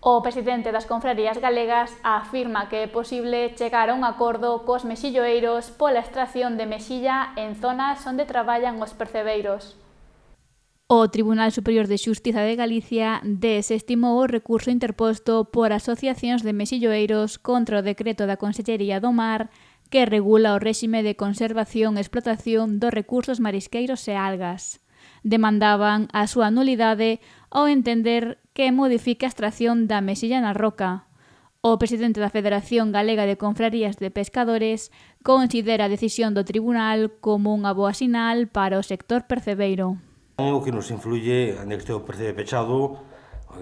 O presidente das confrarías galegas afirma que é posible chegar a un acordo cos mexilloeiros pola extracción de mexilla en zonas onde traballan os percebeiros. O Tribunal Superior de Xustiza de Galicia desestimou o recurso interposto por asociacións de mexilloeiros contra o decreto da Consellería do Mar que regula o réxime de conservación e explotación dos recursos marisqueiros e algas. Demandaban a súa nulidade ao entender que modifica a extracción da mexilla na roca. O presidente da Federación Galega de Confrarías de Pescadores considera a decisión do tribunal como unha boa sinal para o sector percebeiro. O que nos influye, en que este o percebe pechado,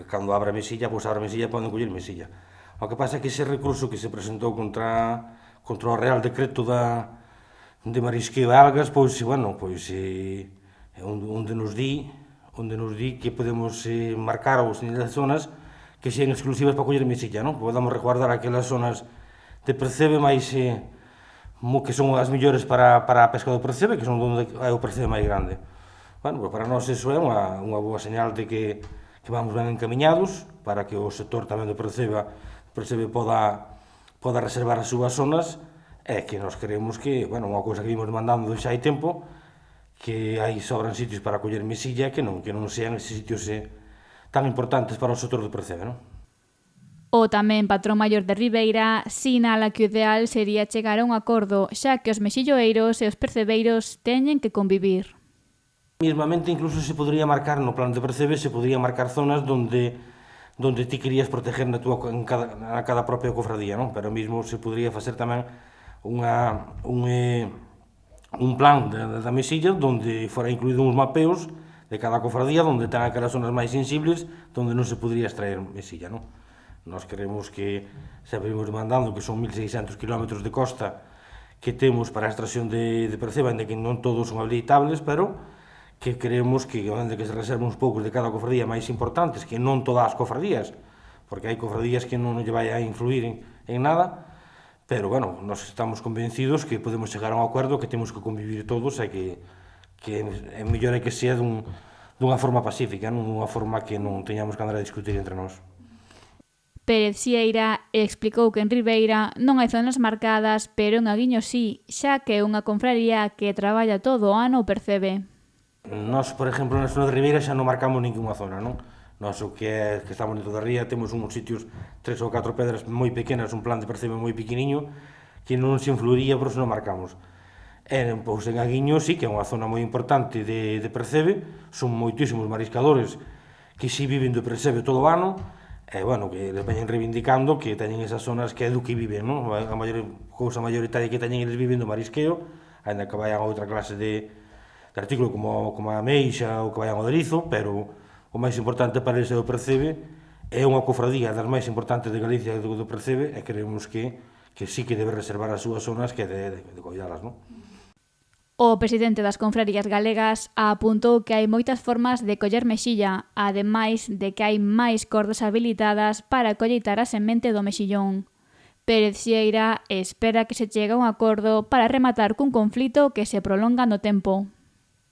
cando abre a mesilla, pois abre a mesilla e poden coller mesilla. O que pasa é que ese recurso que se presentou contra o Real Decreto de marisqueo e algas, pois, bueno, pois, onde nos di que podemos marcar ou señalar zonas que sean exclusivas para coller mesilla, non? Podemos resguardar aquelas zonas de percebe máis que son as mellores para a pesca do percebe, que son onde é o percebe máis grande. Bueno, pues para nós iso é unha boa señal de que vamos ben encaminhados para que o sector tamén do percebe poda reservar as súas zonas e que nós creemos que, bueno, unha cousa que vimos demandando xa hai tempo, que hai sobran sitios para coller mesilla que non sean eses sitios tan importantes para o sector do percebe, non? O tamén patrón maior de Ribeira sinala que o ideal sería chegar a un acordo, xa que os mexilloeiros e os percebeiros teñen que convivir. Mismamente, incluso se podría marcar no plan de percebe, se podría marcar zonas onde ti querías proteger en cada propia cofradía, non? Pero mesmo se podría facer tamén un plan da mesilla onde fora incluído uns mapeos de cada cofradía onde ten aquelas zonas máis sensibles onde non se podría extraer mesilla, non? Nós creemos que sempre imos demandando que son 1.600 km de costa que temos para a extracción de percebe, ainda que non todos son habilitables, pero que creemos que se reservan uns poucos de cada cofradía máis importantes, que non todas as cofradías, porque hai cofradías que non lle vai a influir en nada, pero, bueno, nós estamos convencidos que podemos chegar a un acordo, que temos que convivir todos e que é mellor que sea dunha forma pacífica, non dunha forma que non teñamos que andar a discutir entre nós. Pérez Sieira explicou que en Ribeira non hai zonas marcadas, pero en Aguiño sí, xa que é unha confraría que traballa todo o ano o percebe. Nós, por exemplo, na zona de Ribeira xa non marcamos ninguna zona, non? Nós o que estamos dentro da ría temos uns sitios, 3 ou 4 pedras moi pequenas, un plan de percebe moi pequeniño, que non se influiría, por eso non marcamos. Pois en Aguiño sí que é unha zona moi importante de percebe, son moitísimos mariscadores que si viven do percebe todo o ano, e, bueno, que les veñen reivindicando que teñen esas zonas que é do que viven, non? A cousa mayoritaria que teñen eles viven do marisqueo, ainda que vayan a outra clase de artículo como a meixa ou que vayan ao derizo, pero o máis importante para eles é o percebe, é unha cofradía das máis importantes de Galicia do percebe, e creemos que sí que debe reservar as súas zonas que de coidalas, non? O presidente das confrarías galegas apuntou que hai moitas formas de coller mexilla, ademais de que hai máis cordas habilitadas para colleitar a semente do mexillón. Pérez Sieira espera que se chegue a un acordo para rematar cun conflito que se prolonga no tempo.